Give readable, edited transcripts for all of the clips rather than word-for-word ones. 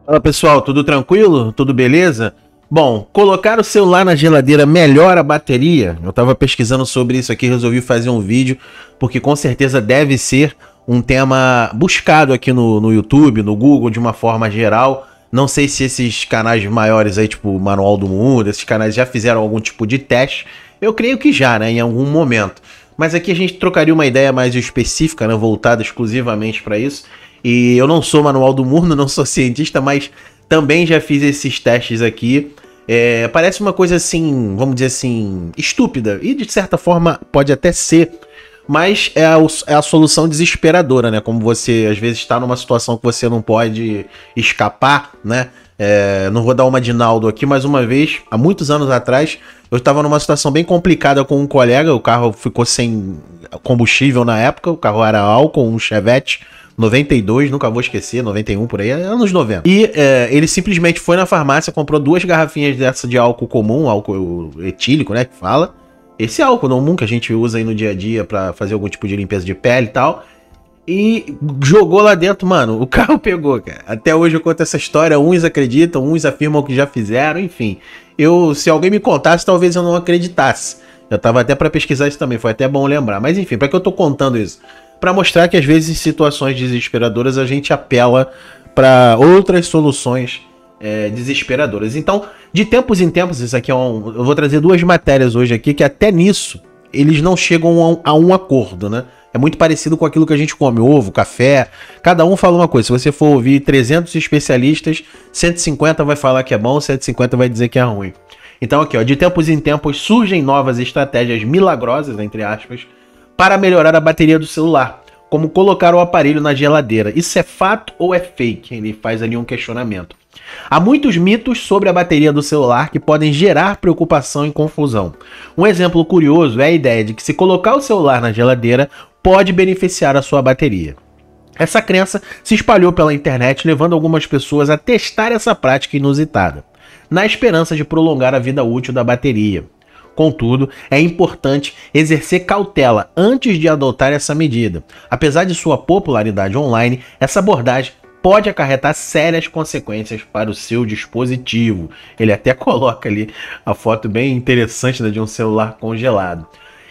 Fala pessoal, tudo tranquilo? Tudo beleza? Bom, colocar o celular na geladeira melhora a bateria? Eu tava pesquisando sobre isso aqui, resolvi fazer um vídeo, porque com certeza deve ser um tema buscado aqui no YouTube, no Google, de uma forma geral. Não sei se esses canais maiores aí, tipo o Manual do Mundo, esses canais já fizeram algum tipo de teste. Eu creio que já, né, em algum momento. Mas aqui a gente trocaria uma ideia mais específica, né, voltada exclusivamente para isso. E eu não sou Manual do Mundo, não sou cientista, mas também já fiz esses testes aqui. Parece uma coisa assim, vamos dizer assim, estúpida. E de certa forma pode até ser. Mas é a solução desesperadora, né? Como você às vezes está numa situação que você não pode escapar, né? Não vou dar uma de Naldo aqui, mas uma vez, há muitos anos atrás, eu estava numa situação bem complicada com um colega. O carro ficou sem combustível na época, o carro era álcool, um Chevette 92, nunca vou esquecer, 91 por aí, anos 90. E ele simplesmente foi na farmácia, comprou 2 garrafinhas dessa de álcool comum, álcool etílico, né, que fala. Esse álcool comum que a gente usa aí no dia a dia pra fazer algum tipo de limpeza de pele e tal. E jogou lá dentro, mano, o carro pegou, cara. Até hoje eu conto essa história, uns acreditam, uns afirmam que já fizeram, enfim. Se alguém me contasse, talvez eu não acreditasse. Eu tava até pra pesquisar isso também, foi até bom lembrar. Mas enfim, pra que eu tô contando isso? Para mostrar que às vezes em situações desesperadoras a gente apela para outras soluções desesperadoras. Então, de tempos em tempos, isso aqui eu vou trazer 2 matérias hoje aqui que até nisso eles não chegam a um acordo, né? É muito parecido com aquilo que a gente come, ovo, café, cada um fala uma coisa. Se você for ouvir 300 especialistas, 150 vai falar que é bom, 150 vai dizer que é ruim. Então aqui, ó, de tempos em tempos surgem novas estratégias milagrosas, entre aspas, para melhorar a bateria do celular, como colocar o aparelho na geladeira. Isso é fato ou é fake? Ele faz ali um questionamento. Há muitos mitos sobre a bateria do celular que podem gerar preocupação e confusão. Um exemplo curioso é a ideia de que se colocar o celular na geladeira pode beneficiar a sua bateria. Essa crença se espalhou pela internet, levando algumas pessoas a testar essa prática inusitada, na esperança de prolongar a vida útil da bateria. Contudo, é importante exercer cautela antes de adotar essa medida. Apesar de sua popularidade online, essa abordagem pode acarretar sérias consequências para o seu dispositivo. Ele até coloca ali a foto bem interessante, né, de um celular congelado.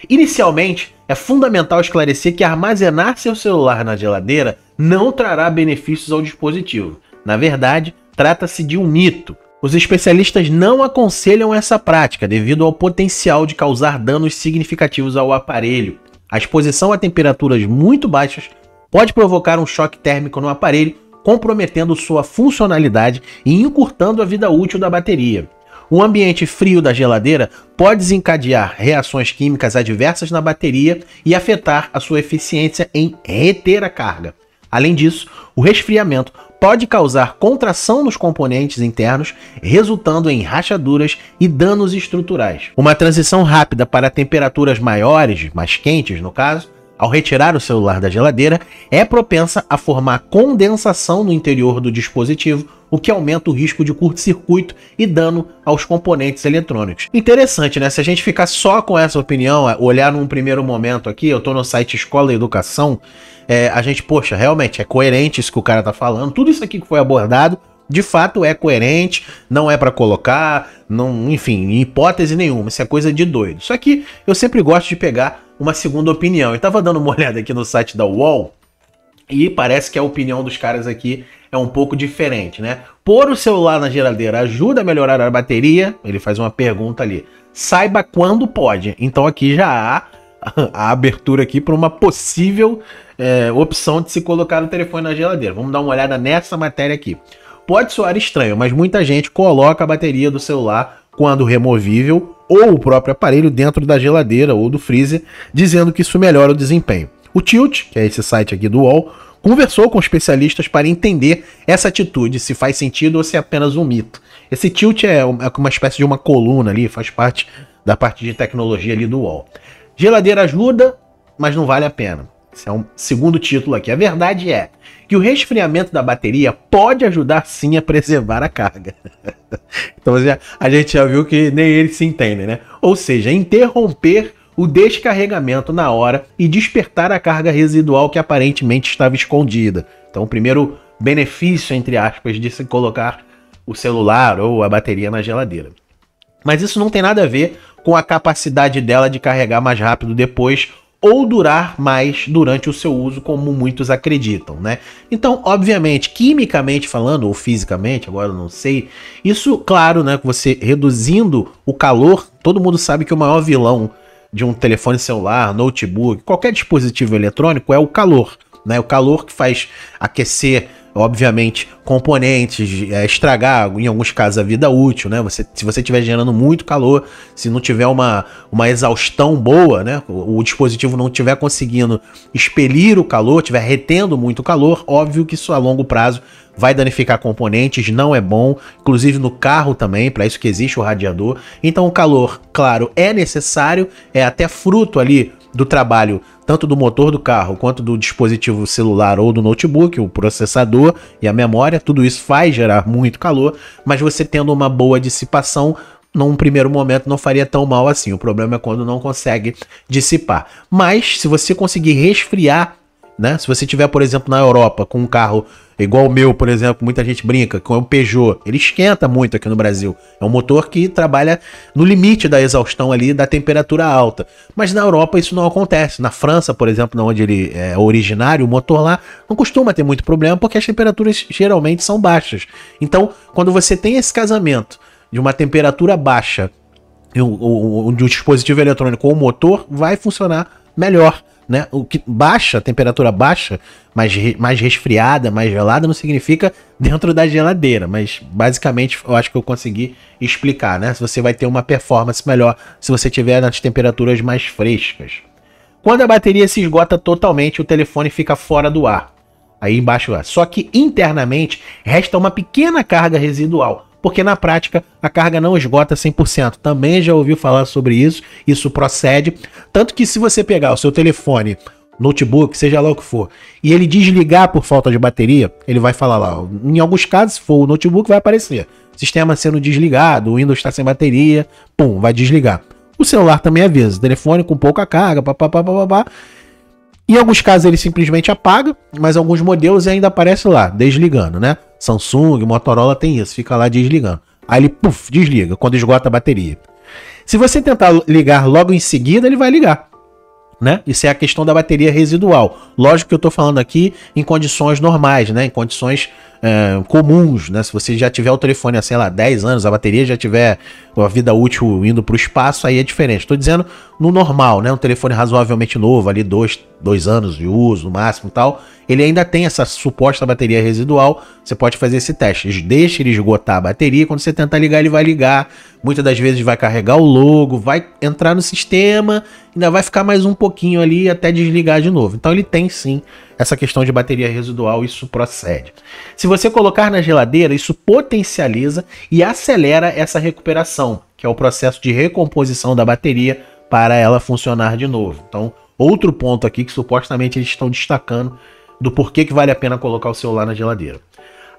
Inicialmente, é fundamental esclarecer que armazenar seu celular na geladeira não trará benefícios ao dispositivo. Na verdade, trata-se de um mito. Os especialistas não aconselham essa prática devido ao potencial de causar danos significativos ao aparelho. A exposição a temperaturas muito baixas pode provocar um choque térmico no aparelho, comprometendo sua funcionalidade e encurtando a vida útil da bateria. O ambiente frio da geladeira pode desencadear reações químicas adversas na bateria e afetar a sua eficiência em reter a carga. Além disso, o resfriamento pode causar contração nos componentes internos, resultando em rachaduras e danos estruturais. Uma transição rápida para temperaturas maiores, mais quentes no caso, ao retirar o celular da geladeira, é propensa a formar condensação no interior do dispositivo, o que aumenta o risco de curto-circuito e dano aos componentes eletrônicos. Interessante, né? Se a gente ficar só com essa opinião, olhar num primeiro momento aqui, eu tô no site Escola e Educação, a gente, poxa, realmente é coerente isso que o cara tá falando, tudo isso aqui que foi abordado, de fato é coerente, não é para colocar, não, enfim, em hipótese nenhuma, isso é coisa de doido. Só que eu sempre gosto de pegar uma segunda opinião. Eu tava dando uma olhada aqui no site da UOL e parece que a opinião dos caras aqui é um pouco diferente, né? Pôr o celular na geladeira ajuda a melhorar a bateria? Ele faz uma pergunta ali. Saiba quando pode. Então aqui já há a abertura aqui para uma possível opção de se colocar o telefone na geladeira. Vamos dar uma olhada nessa matéria aqui. Pode soar estranho, mas muita gente coloca a bateria do celular quando removível ou o próprio aparelho dentro da geladeira ou do freezer, dizendo que isso melhora o desempenho. O Tilt, que é esse site aqui do UOL, conversou com especialistas para entender essa atitude, se faz sentido ou se é apenas um mito. Esse Tilt é uma espécie de uma coluna ali, faz parte da parte de tecnologia ali do UOL. Geladeira ajuda, mas não vale a pena. Esse é um segundo título aqui. A verdade é que o resfriamento da bateria pode ajudar sim a preservar a carga. Então a gente já viu que nem eles se entendem, né? Ou seja, interromper o descarregamento na hora e despertar a carga residual que aparentemente estava escondida. Então o primeiro benefício, entre aspas, de se colocar o celular ou a bateria na geladeira. Mas isso não tem nada a ver com a capacidade dela de carregar mais rápido depois ou durar mais durante o seu uso, como muitos acreditam, né? Então, obviamente, quimicamente falando, ou fisicamente, agora eu não sei, isso, claro, né, que você reduzindo o calor, todo mundo sabe que o maior vilão de um telefone celular, notebook, qualquer dispositivo eletrônico é o calor, né? O calor que faz aquecer, obviamente, componentes, estragar, em alguns casos, a vida útil, né? Se você estiver gerando muito calor, se não tiver uma exaustão boa, né? O dispositivo não estiver conseguindo expelir o calor, estiver retendo muito calor, óbvio que isso a longo prazo vai danificar componentes, não é bom, inclusive no carro também, para isso que existe o radiador. Então o calor, claro, é necessário, é até fruto ali do trabalho tanto do motor do carro quanto do dispositivo celular ou do notebook, o processador e a memória, tudo isso faz gerar muito calor, mas você tendo uma boa dissipação, num primeiro momento não faria tão mal assim. O problema é quando não consegue dissipar. Mas se você conseguir resfriar, né? Se você tiver, por exemplo, na Europa com um carro igual o meu, por exemplo, muita gente brinca, com o Peugeot, ele esquenta muito aqui no Brasil. É um motor que trabalha no limite da exaustão ali, da temperatura alta. Mas na Europa isso não acontece. Na França, por exemplo, onde ele é originário, o motor lá não costuma ter muito problema, porque as temperaturas geralmente são baixas. Então, quando você tem esse casamento de uma temperatura baixa, de um dispositivo eletrônico ou motor, vai funcionar melhor. Né? O que baixa, temperatura baixa, mais resfriada, mais gelada, não significa dentro da geladeira, mas basicamente eu acho que eu consegui explicar, né? Se você vai ter uma performance melhor se você tiver nas temperaturas mais frescas. Quando a bateria se esgota totalmente, o telefone fica fora do ar. Aí embaixo, só que internamente resta uma pequena carga residual. Porque na prática a carga não esgota 100%. Também já ouviu falar sobre isso, isso procede. Tanto que se você pegar o seu telefone, notebook, seja lá o que for, e ele desligar por falta de bateria, ele vai falar lá. Em alguns casos, se for o notebook, vai aparecer. Sistema sendo desligado, o Windows está sem bateria, pum, vai desligar. O celular também avisa, telefone com pouca carga, papapá. Em alguns casos ele simplesmente apaga, mas alguns modelos ainda aparece lá, desligando, né? Samsung, Motorola tem isso, fica lá desligando. Aí ele, puf, desliga, quando esgota a bateria. Se você tentar ligar logo em seguida, ele vai ligar, né? Isso é a questão da bateria residual. Lógico que eu tô falando aqui em condições normais, né? Em condições comuns, né? Se você já tiver o telefone há, sei lá, 10 anos, a bateria já tiver a vida útil indo para o espaço, aí é diferente. Estou dizendo no normal, né? Um telefone razoavelmente novo, ali 2 anos de uso, no máximo e tal, ele ainda tem essa suposta bateria residual. Você pode fazer esse teste. Deixa ele esgotar a bateria, quando você tentar ligar, ele vai ligar. Muitas das vezes vai carregar o logo, vai entrar no sistema, ainda vai ficar mais um pouquinho ali até desligar de novo. Então ele tem sim essa questão de bateria residual, isso procede. Se você colocar na geladeira, isso potencializa e acelera essa recuperação, que é o processo de recomposição da bateria para ela funcionar de novo. Então, outro ponto aqui que supostamente eles estão destacando do porquê que vale a pena colocar o celular na geladeira.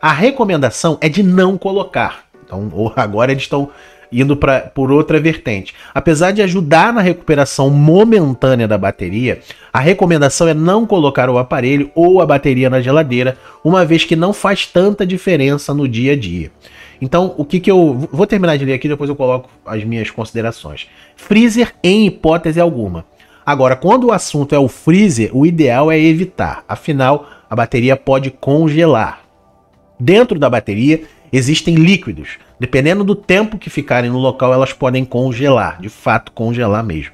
A recomendação é de não colocar. Então, agora eles estão indo por outra vertente. Apesar de ajudar na recuperação momentânea da bateria, a recomendação é não colocar o aparelho ou a bateria na geladeira, uma vez que não faz tanta diferença no dia a dia. Então, o que eu vou terminar de ler aqui, depois eu coloco as minhas considerações. Freezer em hipótese alguma. Agora, quando o assunto é o freezer, o ideal é evitar, afinal, a bateria pode congelar. Dentro da bateria existem líquidos. Dependendo do tempo que ficarem no local, elas podem congelar, de fato congelar mesmo.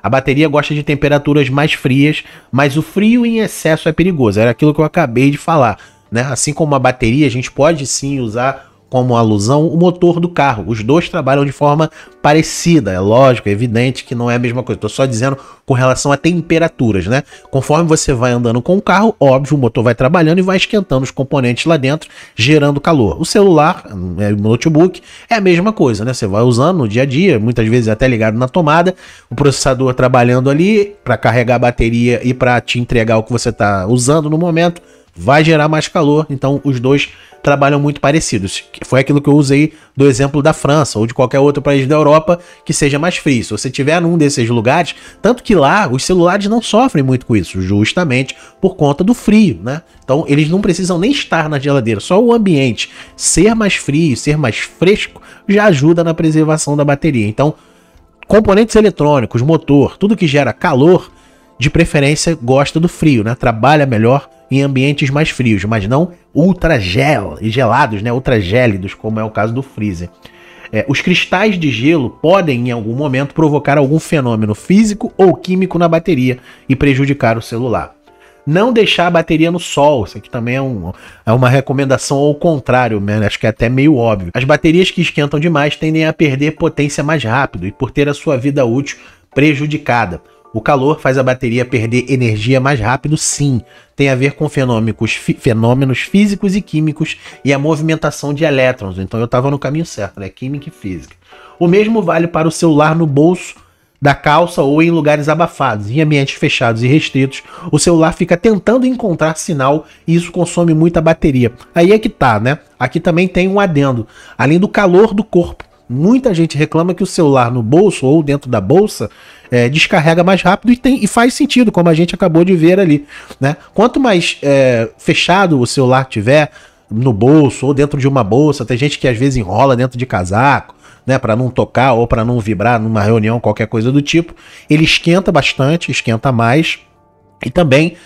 A bateria gosta de temperaturas mais frias, mas o frio em excesso é perigoso. Era aquilo que eu acabei de falar, né? Assim como a bateria, a gente pode sim usar como alusão o motor do carro. Os dois trabalham de forma parecida, é lógico, é evidente que não é a mesma coisa. Estou só dizendo com relação a temperaturas, né? Conforme você vai andando com o carro, óbvio, o motor vai trabalhando e vai esquentando os componentes lá dentro, gerando calor. O celular, o notebook, é a mesma coisa, né? Você vai usando no dia a dia, muitas vezes até ligado na tomada, o processador trabalhando ali para carregar a bateria e para te entregar o que você está usando no momento. vai gerar mais calor, então os dois trabalham muito parecidos. Foi aquilo que eu usei do exemplo da França ou de qualquer outro país da Europa que seja mais frio. Se você estiver num desses lugares, tanto que lá os celulares não sofrem muito com isso, justamente por conta do frio, né? Então eles não precisam nem estar na geladeira, só o ambiente ser mais frio, ser mais fresco, já ajuda na preservação da bateria. Então, componentes eletrônicos, motor, tudo que gera calor, de preferência gosta do frio, né? Trabalha melhor em ambientes mais frios, mas não ultra gelados, né? Ultra gélidos, como é o caso do freezer. Os cristais de gelo podem, em algum momento, provocar algum fenômeno físico ou químico na bateria e prejudicar o celular. Não deixar a bateria no sol, isso aqui também é uma recomendação ao contrário, né? Acho que é até meio óbvio. As baterias que esquentam demais tendem a perder potência mais rápido e por ter a sua vida útil prejudicada. O calor faz a bateria perder energia mais rápido, sim. Tem a ver com fenômenos físicos e químicos e a movimentação de elétrons. Então eu estava no caminho certo, né? Química e física. O mesmo vale para o celular no bolso da calça ou em lugares abafados. Em ambientes fechados e restritos, o celular fica tentando encontrar sinal e isso consome muita bateria. Aí é que tá, né? Aqui também tem um adendo. Além do calor do corpo. Muita gente reclama que o celular no bolso ou dentro da bolsa descarrega mais rápido e faz sentido, como a gente acabou de ver ali, né? Quanto mais fechado o celular tiver no bolso ou dentro de uma bolsa, tem gente que às vezes enrola dentro de casaco, né, para não tocar ou para não vibrar numa reunião, qualquer coisa do tipo, ele esquenta bastante, esquenta mais e também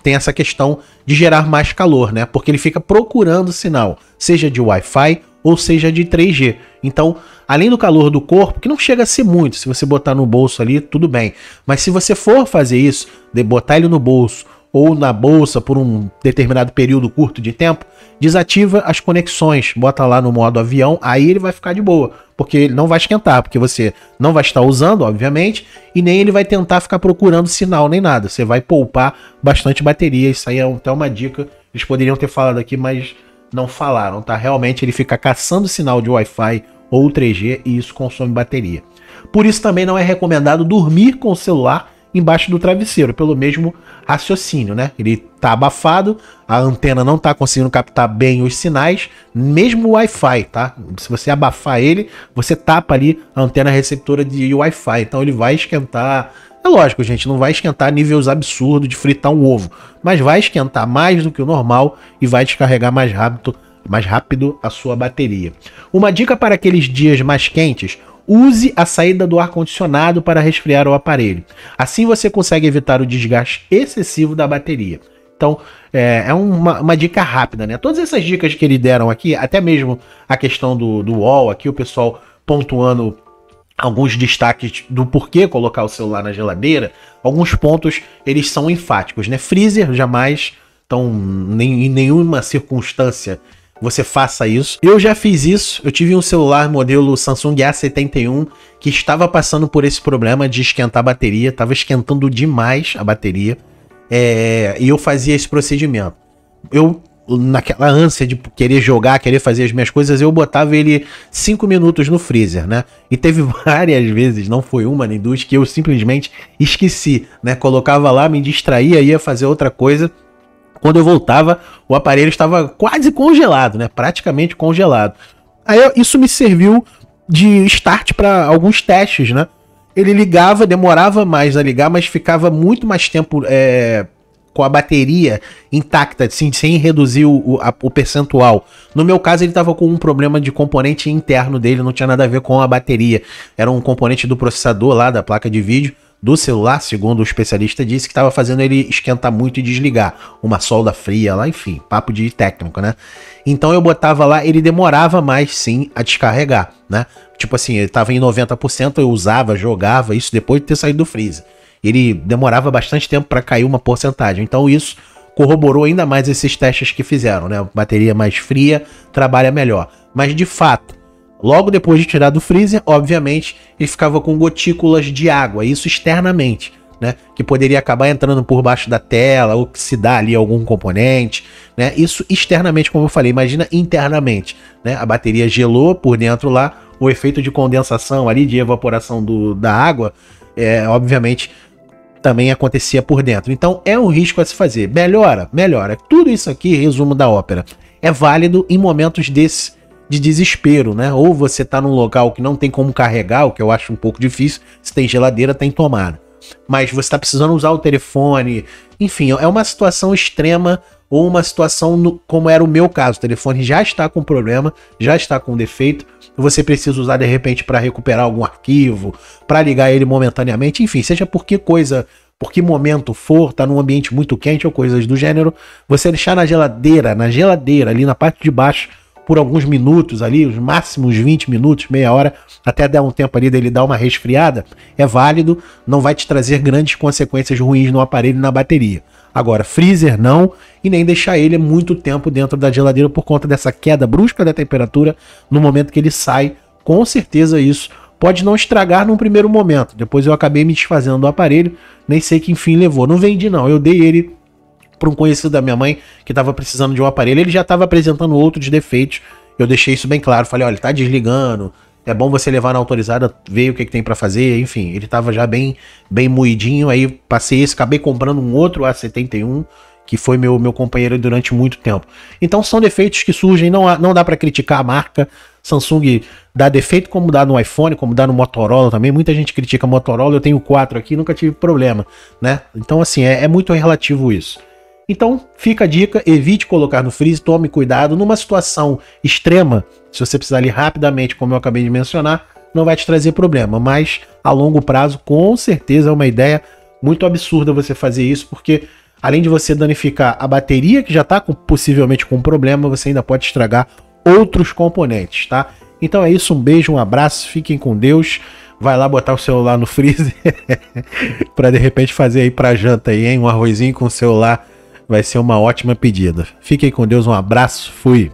tem essa questão de gerar mais calor, né? Porque ele fica procurando sinal, seja de Wi-Fi ou seja de 3G. Então, além do calor do corpo, que não chega a ser muito, se você botar no bolso ali, tudo bem. Mas se você for fazer isso, de botar ele no bolso ou na bolsa por um determinado período curto de tempo, desativa as conexões, bota lá no modo avião, aí ele vai ficar de boa, porque ele não vai esquentar, porque você não vai estar usando, obviamente, e nem ele vai tentar ficar procurando sinal, nem nada. Você vai poupar bastante bateria, isso aí é até uma dica, eles poderiam ter falado aqui, mas não falaram, tá? Realmente ele fica caçando sinal de Wi-Fi ou 3G e isso consome bateria. Por isso também não é recomendado dormir com o celular embaixo do travesseiro, pelo mesmo raciocínio, né? Ele tá abafado, a antena não tá conseguindo captar bem os sinais, mesmo o Wi-Fi, tá? Se você abafar ele, você tapa ali a antena receptora de Wi-Fi, então ele vai esquentar. É lógico, gente, não vai esquentar níveis absurdos de fritar um ovo, mas vai esquentar mais do que o normal e vai descarregar mais rápido a sua bateria. Uma dica para aqueles dias mais quentes: use a saída do ar-condicionado para resfriar o aparelho. Assim você consegue evitar o desgaste excessivo da bateria. Então, é uma dica rápida, né? Todas essas dicas que eles deram aqui, até mesmo a questão do UOL, aqui o pessoal pontuando alguns destaques do porquê colocar o celular na geladeira, alguns pontos eles são enfáticos, né? Freezer, jamais, então em nenhuma circunstância você faça isso. Eu já fiz isso, eu tive um celular modelo Samsung A71 que estava passando por esse problema de esquentar a bateria, estava esquentando demais a bateria, e eu fazia esse procedimento. Eu, naquela ânsia de querer jogar, querer fazer as minhas coisas, eu botava ele 5 minutos no freezer, né? E teve várias vezes, não foi uma nem duas, que eu simplesmente esqueci, né? Colocava lá, me distraía, ia fazer outra coisa. Quando eu voltava, o aparelho estava quase congelado, né? Praticamente congelado. Aí isso me serviu de start para alguns testes, né? Ele ligava, demorava mais a ligar, mas ficava muito mais tempo com a bateria intacta, assim, sem reduzir o percentual. No meu caso, ele estava com um problema de componente interno dele, não tinha nada a ver com a bateria. Era um componente do processador lá, da placa de vídeo, do celular, segundo o especialista disse, que estava fazendo ele esquentar muito e desligar. Uma solda fria lá, enfim, papo de técnico, né? Então eu botava lá, ele demorava mais sim a descarregar, né? Tipo assim, ele estava em 90%, eu usava, jogava, isso depois de ter saído do freezer. Ele demorava bastante tempo para cair uma porcentagem. Então isso corroborou ainda mais esses testes que fizeram, né? Bateria mais fria trabalha melhor. Mas de fato, logo depois de tirar do freezer, obviamente, ele ficava com gotículas de água, isso externamente, né? Que poderia acabar entrando por baixo da tela, oxidar ali algum componente, né? Isso externamente, como eu falei, imagina internamente, né? A bateria gelou por dentro lá, o efeito de condensação ali, de evaporação da água, obviamente também acontecia por dentro. Então é um risco a se fazer. Melhora? Melhora. Tudo isso aqui, resumo da ópera, é válido em momentos desse de desespero, né? Ou você tá num local que não tem como carregar, o que eu acho um pouco difícil. Se tem geladeira, tem tomada. Mas você tá precisando usar o telefone. Enfim, é uma situação extrema ou uma situação como era o meu caso. O telefone já está com problema, já está com defeito. Você precisa usar de repente para recuperar algum arquivo, para ligar ele momentaneamente. Enfim, seja por que coisa, por que momento for, tá num ambiente muito quente ou coisas do gênero, você deixar na geladeira ali na parte de baixo, por alguns minutos ali, os máximos 20 minutos, meia hora, até dar um tempo ali dele dar uma resfriada, é válido, não vai te trazer grandes consequências ruins no aparelho e na bateria. Agora, freezer não, e nem deixar ele muito tempo dentro da geladeira por conta dessa queda brusca da temperatura no momento que ele sai. Com certeza isso pode não estragar num primeiro momento. Depois eu acabei me desfazendo do aparelho, nem sei que enfim levou. Não vendi não, eu dei ele para um conhecido da minha mãe que estava precisando de um aparelho. Ele já estava apresentando outros defeitos. Eu deixei isso bem claro. Falei, olha, ele tá desligando. É bom você levar na autorizada, ver o que tem para fazer. Enfim, ele estava já bem moidinho. Aí passei esse, acabei comprando um outro A71, que foi meu companheiro durante muito tempo. Então são defeitos que surgem, não dá para criticar a marca. Samsung dá defeito como dá no iPhone, como dá no Motorola também. Muita gente critica Motorola, eu tenho 4 aqui, nunca tive problema, né? Então assim, é muito relativo isso. Então, fica a dica, evite colocar no freezer, tome cuidado. Numa situação extrema, se você precisar ali rapidamente, como eu acabei de mencionar, não vai te trazer problema. Mas, a longo prazo, com certeza é uma ideia muito absurda você fazer isso, porque além de você danificar a bateria, que já está possivelmente com problema, você ainda pode estragar outros componentes, tá? Então é isso, um beijo, um abraço, fiquem com Deus. Vai lá botar o celular no freezer para de repente fazer aí para janta aí, hein? Um arrozinho com o celular. Vai ser uma ótima pedida. Fiquem com Deus, um abraço, fui!